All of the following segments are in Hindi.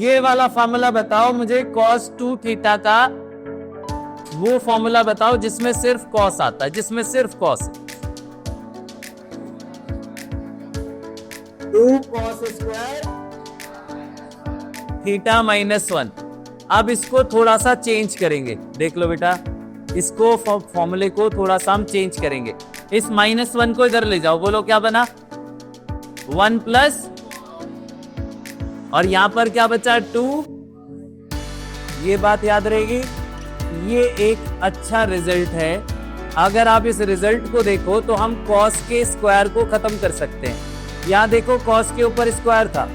ये वाला फॉर्मूला बताओ मुझे, cos 2 थीटा का वो फॉर्मूला बताओ जिसमें सिर्फ cos आता है, जिसमें सिर्फ cos है। 2 cos स्क्वायर थीटा -1। अब इसको थोड़ा सा चेंज करेंगे, देख लो बेटा, इसको फॉर्मूले को थोड़ा सा हम चेंज करेंगे। इस -1 को इधर ले जाओ, बोलो क्या बना, 1 प्लस, और यहां पर क्या बचा 2। ये बात याद रहेगी, ये एक अच्छा रिजल्ट है। अगर आप इस रिजल्ट को देखो तो हम cos के स्क्वायर को खत्म कर सकते हैं। यहां देखो cos के ऊपर स्क्वायर था,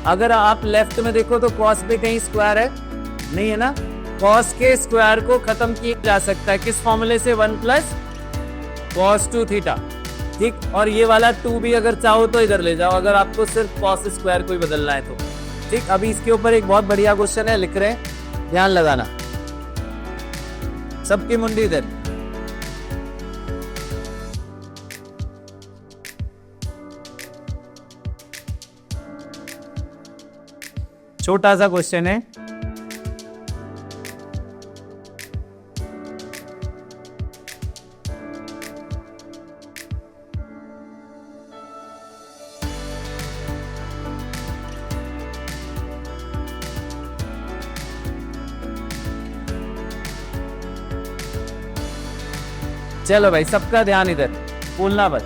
अगर आप लेफ्ट में देखो तो cos पे कहीं स्क्वायर है, नहीं है ना। cos के स्क्वायर को खत्म किया जा सकता है किस फॉर्मूले से, 1 प्लस cos 2 थीटा, ठीक। और ये वाला 2 भी अगर चाहो तो इधर ले जाओ, अगर आपको सिर्फ cos स्क्वायर को ही बदलना है तो, ठीक। अभी इसके ऊपर एक बहुत बढ़िया क्वेश्चन है, लिख रहे हैं, ध्यान लगाना, सबकी मुंडी इधर। छोटा सा क्वेश्चन है, चलो भाई सबका ध्यान इधर, बोलना बस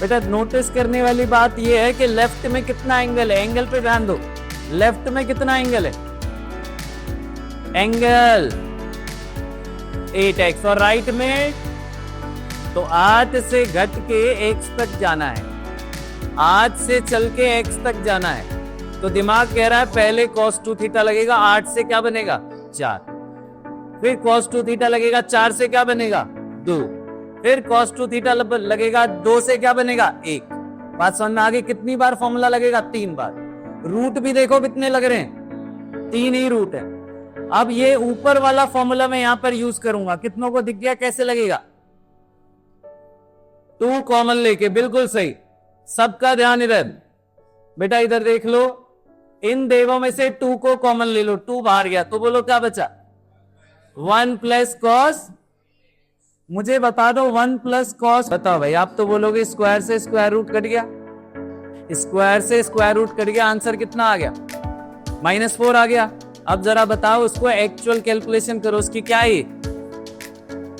बेटा। नोटिस करने वाली बात यह है कि लेफ्ट में कितना एंगल है, एंगल पे ध्यान दो, लेफ्ट में कितना एंगल है, एंगल 8x, और राइट में तो 8 से घट के x तक जाना है, 8 से चल के x तक जाना है। तो दिमाग कह रहा है पहले cos 2 थीटा लगेगा, 8 से क्या बनेगा 4, फिर cos 2 थीटा लगेगा, 4 से क्या बनेगा 2, फिर cos 2 थीटा लगेगा, 2 से क्या बनेगा 1। बात समझ में आ गई, कितनी बार फॉर्मूला लगेगा, 3 बार। रूट भी देखो कितने लग रहे हैं, 3 ही रूट है। अब ये ऊपर वाला फॉर्मूला मैं यहां पर यूज करूंगा, कितनों को दिख गया कैसे लगेगा, 2 कॉमन लेके, बिल्कुल सही। सबका ध्यान इधर बेटा, इधर देख लो, इन देवों में से 2 को कॉमन ले लो, 2 बाहर गया तो बोलो क्या बचा, 1 प्लस कॉस। मुझे बता दो 1 प्लस कॉस, बताओ भाई। आप तो बोलोगे स्क्वायर से स्क्वायर रूट कट गया, स्क्वायर से स्क्वायर रूट कट गया, आंसर कितना आ गया, -4 आ गया। अब जरा बताओ उसको एक्चुअल कैलकुलेशन करो, उसकी क्या है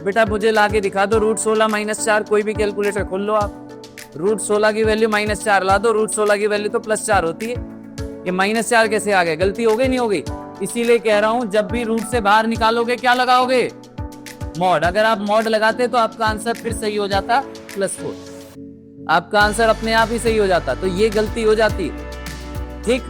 बेटा, मुझे लाके दिखा दो। √16 - 4, कोई भी कैलकुलेटर खोल लो आप, √16 की वैल्यू -4 ला दो, √16 की वैल्यू तो +4 होती है, ये -4 कैसे आ गए, गलती हो गई नहीं हो गई। इसीलिए कह रहा हूं जब भी रूट से बाहर निकालोगे क्या लगाओगे, मॉड। अगर आप मॉड लगाते तो आपका आंसर फिर सही हो जाता +4, आपका आंसर अपने आप ही सही हो जाता, तो ये गलती हो जाती, ठीक।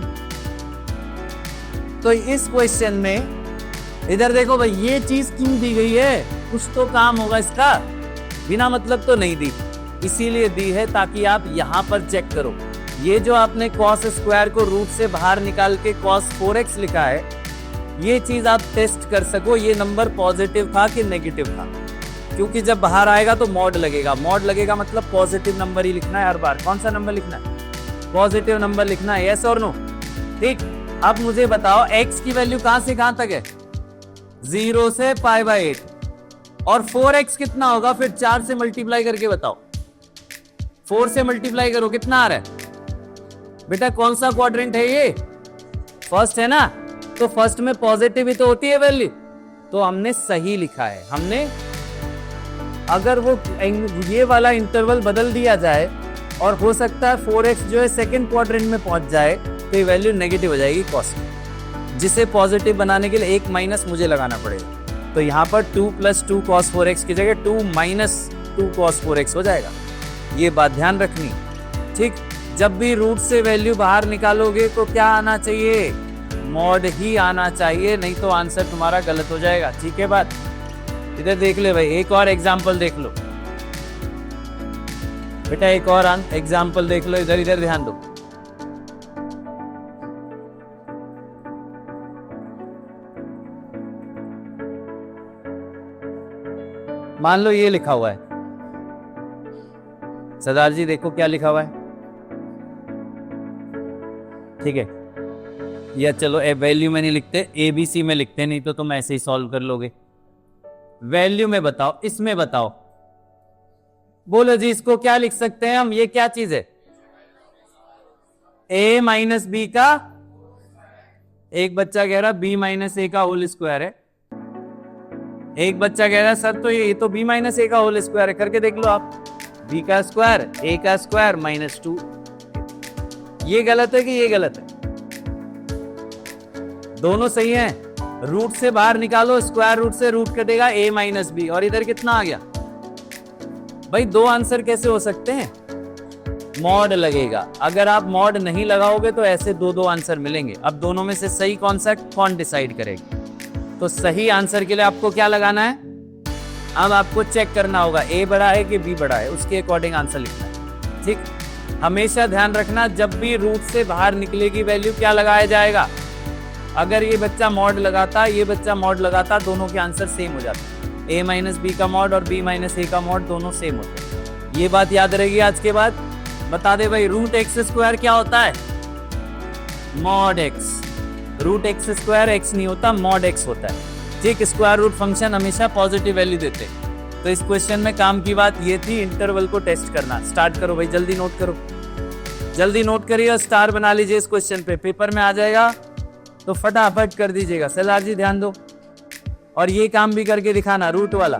तो इस क्वेश्चन में इधर देखो भाई, ये चीज क्यों दी गई है, कुछ तो काम होगा इसका, बिना मतलब तो नहीं दी, इसीलिए दी है ताकि आप यहां पर चेक करो। ये जो आपने cos स्क्वायर को रूट से बाहर निकाल के cos 4x लिखा है, ये चीज आप टेस्ट कर सको ये नंबर पॉजिटिव था कि नेगेटिव था, क्योंकि जब बाहर आएगा तो मॉड लगेगा, मॉड लगेगा मतलब पॉजिटिव नंबर ही लिखना है हर बार। कौन सा नंबर लिखना है, पॉजिटिव नंबर लिखना है, यस और नो, ठीक। अब मुझे बताओ x की वैल्यू कहां से कहां तक है, 0 से π/8, और 4x कितना होगा, फिर 4 से मल्टीप्लाई करके बताओ, 4 से मल्टीप्लाई करो कितना आ रहा है बेटा, कौन सा क्वाड्रेंट है ये, फर्स्ट है ना, तो फर्स्ट में पॉजिटिव ही तो होती है वैल्यू, तो हमने सही लिखा है। हमने अगर वो ये वाला इंटरवल बदल दिया जाए और हो सकता है 4x जो है सेकंड क्वाड्रेंट में पहुंच जाए तो ये वैल्यू नेगेटिव हो जाएगी cos में, जिसे पॉजिटिव बनाने के लिए एक माइनस मुझे लगाना पड़ेगा। तो यहाँ पर 2 + 2 cos 4x की जगह 2 - 2 cos 4x हो जाएगा, ये बात ध्यान रखनी, ठीक। जब भी रूट से वैल्यू बाहर निकालोगे तो क्या आना चाहिए, मॉड ही आना चाहिए, नहीं तो आंसर तुम्हारा गलत हो जाएगा, ठीक है बात। इधर देख ले भाई, एक और एग्जांपल देख लो बेटा, एक और एग्जांपल देख लो, इधर इधर ध्यान दो। मान लो ये लिखा हुआ है, सरदार जी देखो क्या लिखा हुआ है, ठीक है, या चलो वैल्यू में नहीं लिखते, ABC में लिखते, नहीं तो तुम ऐसे ही सॉल्व कर लोगे। वैल्यू में बताओ, इसमें बताओ, बोलो जी इसको क्या लिख सकते हैं हम, ये क्या चीज है? A माइनस बी का, एक बच्चा कह रहा B माइनस ए का होल स्क्वायर है, एक बच्चा कह रहा है सर तो ये तो B माइनस ए का होल स्क्वायर है, करके देख लो आप, B का स्क्वायर A का स्क्वायर माइनस 2। ये गलत है कि ये गलत है? दोनों सही हैं। रूट से बाहर निकालो, स्क्वायर रूट से रूट कटेगा A माइनस बी, और इधर कितना आ गया भाई? दो आंसर कैसे हो सकते हैं? मॉड लगेगा। अगर आप मॉड नहीं लगाओगे तो ऐसे दो दो आंसर मिलेंगे। अब दोनों में से सही कौन सा कौन डिसाइड करेगा? तो सही आंसर के लिए आपको क्या लगाना है? अब आपको चेक करना होगा A बड़ा है कि B बड़ा है, उसके अकॉर्डिंग आंसर लिखना है। ठीक, हमेशा ध्यान रखना जब भी रूट से बाहर निकलेगी वैल्यू क्या लगाया जाएगा। अगर ये बच्चा मॉड लगाता, ये बच्चा मॉड लगाता, दोनों के आंसर सेम हो जाते। A माइनस बी का मॉड और B माइनस ए का मॉड दोनों सेम होते हैं। ये बात याद रहेगी आज के बाद। बता दे भाई, रूट एक्स स्क्वायर क्या होता है? Mod x. Root x square x नहीं होता, मॉड एक्स होता है। ठीक, स्क्वायर रूट फंक्शन हमेशा पॉजिटिव वैल्यू देते हैं। तो इस क्वेश्चन में काम की बात ये थी, इंटरवल को टेस्ट करना। स्टार्ट करो भाई, जल्दी नोट करो, जल्दी नोट करिए और स्टार बना लीजिए इस क्वेश्चन पे। पेपर में आ जाएगा तो फटाफट कर दीजिएगा। सरदार जी ध्यान दो, और ये काम भी करके दिखाना रूट वाला।